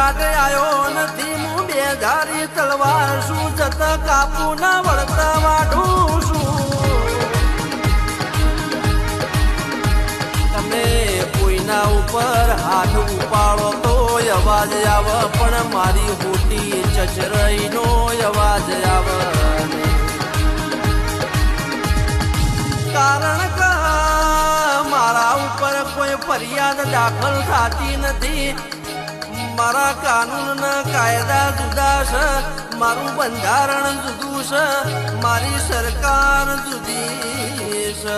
કાઢ આયો નથી હું બે ધારી તલવાર શું જત કાપું ના વળતા વાઢું છું તમે કોઈના ઉપર હાથ ઉપાડો તો અવાજ આવે પણ મારી હોટી ચચરઈનો અવાજ આવે કારણ કે મારા ઉપર કોઈ ફરિયાદ દાખલ થતી નથી મારા કાનૂન કાયદા જુદા છે મારું બંધારણ જુદું છે મારી સરકાર જુદી છે